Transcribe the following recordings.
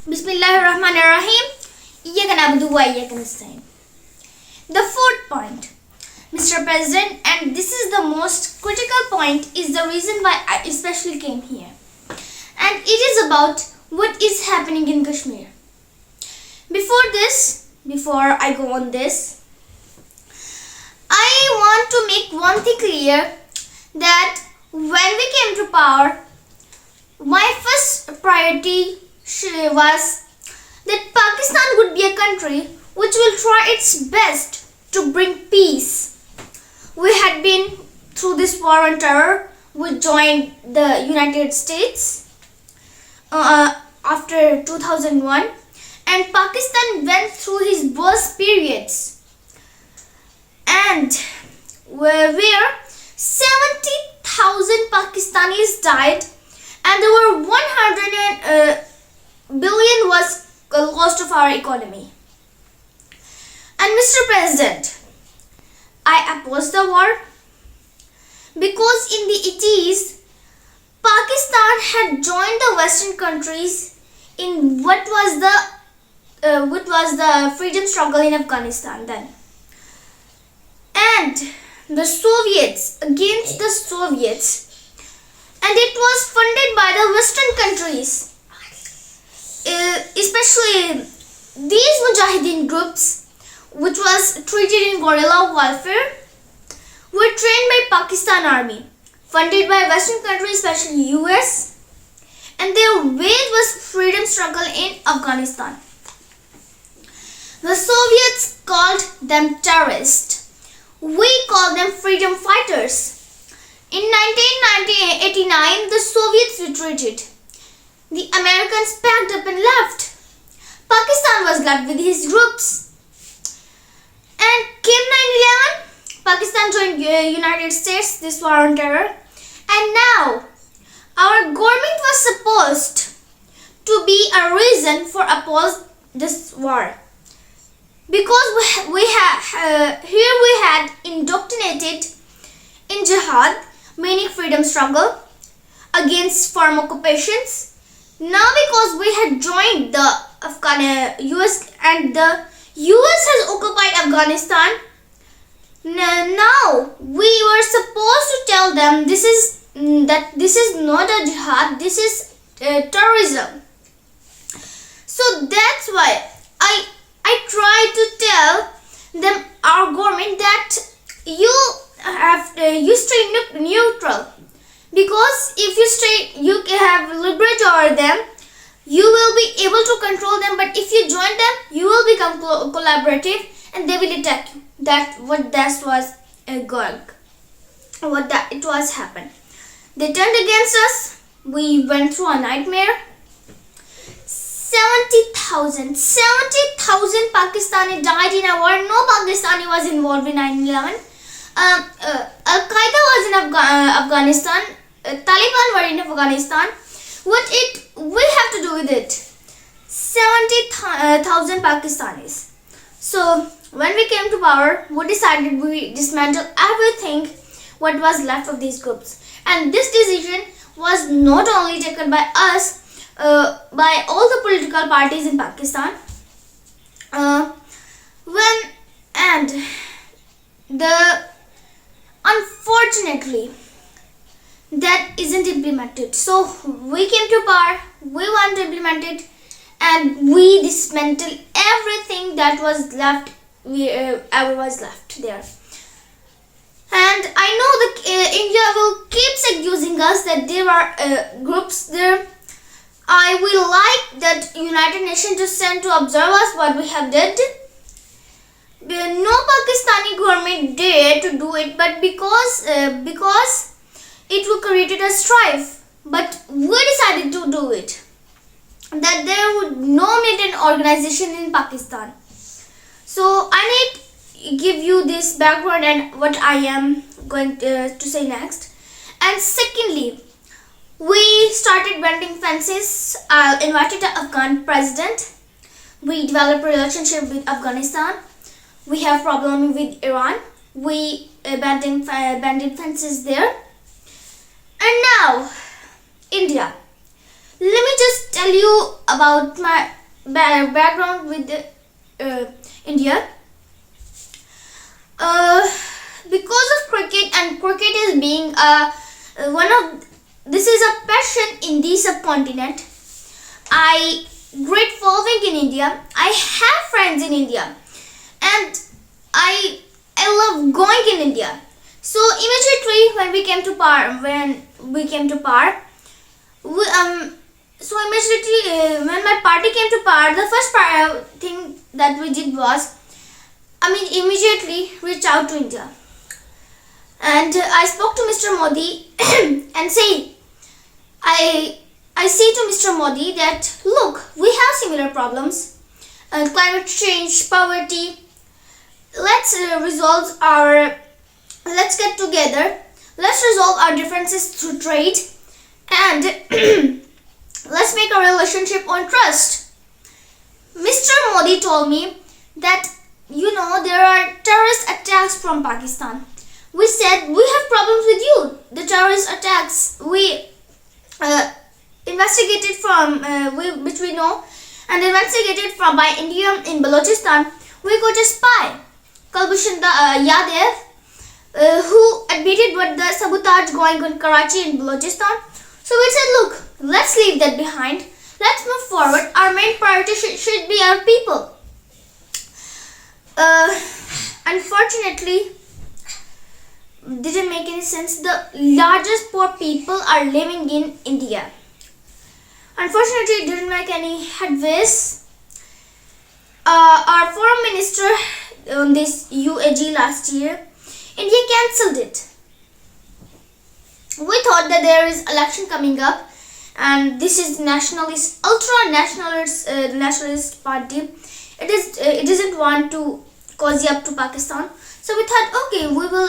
Bismillahirrahmanirrahim. Iyyaka na'budu wa iyyaka nasta'in. The fourth point, Mr. President, and this is the most critical point, is the reason why I especially came here. And it is about what is happening in Kashmir. Before I go on this, I want to make one thing clear, that when we came to power, my first priority was that Pakistan would be a country which will try its best to bring peace. We had been through this war on terror. We joined the United States after 2001, and Pakistan went through his worst periods, and where 70,000 Pakistanis died, and there were 100 billion was lost of our economy. And Mr. President, I oppose the war because in the 80s, Pakistan had joined the Western countries in what was the freedom struggle in Afghanistan then, and the Soviets against the Soviets, and it was funded by the Western countries. Especially these Mujahideen groups, which was treated in guerrilla warfare, were trained by Pakistan Army, funded by Western countries, especially US, and their wage was freedom struggle in Afghanistan. The Soviets called them terrorists. We call them freedom fighters. In 1989, the Soviets retreated. The Americans packed up and left. Pakistan was left with his groups. And came 9/11, Pakistan joined United States, this war on terror. And now, our government was supposed to be a reason for oppose this war. Because we had indoctrinated in jihad, meaning freedom struggle, against foreign occupations. Now because we had joined the US and the US has occupied Afghanistan, now we were supposed to tell them this is not a jihad, this is terrorism. So that's why I try to tell them, our government, that you stay neutral. Because if you have leverage over them, you will be able to control them. But if you join them, you will become collaborative, and they will attack you. It was happened. They turned against us. We went through a nightmare. 70,000 Pakistani died in a war. No Pakistani was involved in 9/11. Al-Qaeda was in Afghanistan. Taliban were in Afghanistan. What we have to do with it? 70,000 Pakistanis. So when we came to power, we decided we dismantle everything what was left of these groups. And this decision was not only taken by us, by all the political parties in Pakistan. Unfortunately, that isn't implemented. So we came to power, we want to implement it, and we dismantle everything that was left, ever was left there. And I know that India will keep accusing us that there are groups there. I will like that United Nations to send to observe us what we have did. No Pakistani government dared to do it, but because it will create a strife. But we decided to do it. That there would no militant organization in Pakistan. So I need to give you this background and what I am going to say next. And secondly, we started building fences. I invited the Afghan president. We developed a relationship with Afghanistan. We have problem with Iran. We abandoned fences there. And now, India. let me just tell you about my background with India. Because of cricket, and cricket is being this is a passion in the subcontinent. I great following in India. I have friends in India, and I love going in India. So immediately when we came to Par, so immediately when my party came to Par, the first thing that we did was, immediately reach out to India, and I spoke to Mr. Modi and I say to Mr. Modi that look, we have similar problems, climate change, poverty. Let's get together. Let's resolve our differences through trade, and let's make a relationship on trust. Mr. Modi told me that there are terrorist attacks from Pakistan. We said we have problems with you. The terrorist attacks we investigated from which we know, and investigated from by India in Balochistan. We got a spy, Kulbhushan Yadav, who admitted what the sabotage going on Karachi in Balochistan. So we said, look, let's leave that behind. Let's move forward. Our main priority should be our people. Unfortunately, didn't make any sense. The largest poor people are living in India. Unfortunately, it didn't make any headways. Our foreign minister on this UAG last year, India cancelled it. We thought that there is election coming up, and this is nationalist, ultra nationalist, nationalist party. It doesn't want to cozy up to Pakistan. So we thought, okay, we will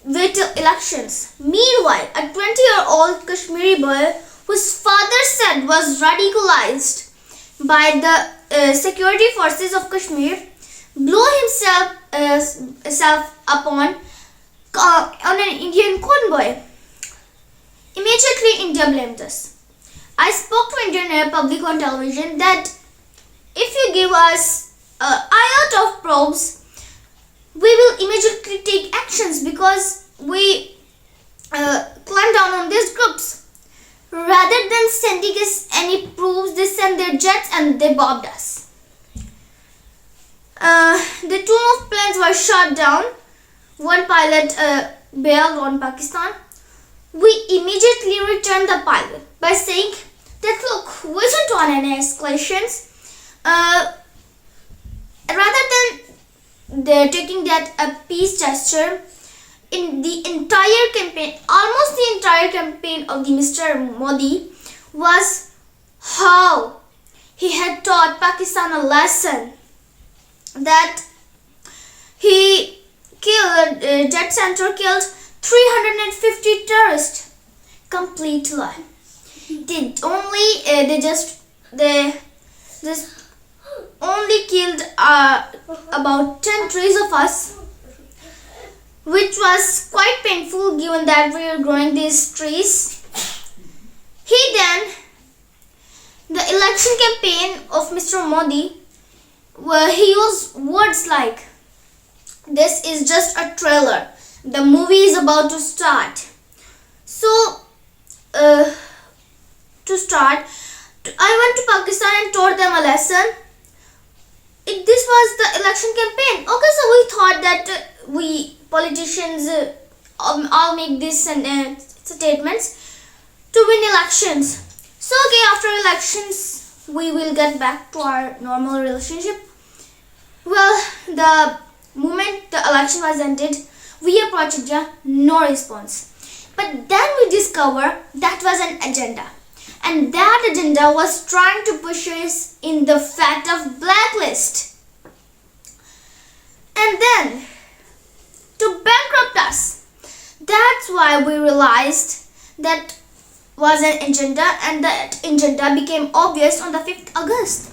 wait till elections. Meanwhile, a 20-year-old Kashmiri boy whose father said was radicalized by the security forces of Kashmir blew himself up on an Indian convoy. Immediately, India blamed us. I spoke to Indian public on television that if you give us an iota of probes, we will immediately take actions because we climb down on these groups. Rather than sending us any proofs, they sent their jets and they bombed us. The two of planes were shot down. One pilot bailed on Pakistan. We immediately returned the pilot by saying that look, we don't want any escalations. Rather than they're taking that a peace gesture, in the entire campaign, almost the entire campaign of the Mr. Modi was how he had taught Pakistan a lesson, that he killed, Jet Center killed 350 terrorists. Complete lie. They just only killed about 10 trees of us, which was quite painful given that we were growing these trees. The election campaign of Mr. Modi, where he used words like, this is just a trailer, the movie is about to start. So, to start, I went to Pakistan and taught them a lesson. This was the election campaign. Okay, so we thought that we politicians all make this and statements to win elections. So okay, after elections we will get back to our normal relationship. Well, the moment the election was ended, we approached India, no response. But then we discovered that was an agenda, and that agenda was trying to push us in the fact of blacklist, and then to bankrupt us. That's why we realized that was an agenda, and that agenda became obvious on the 5th August.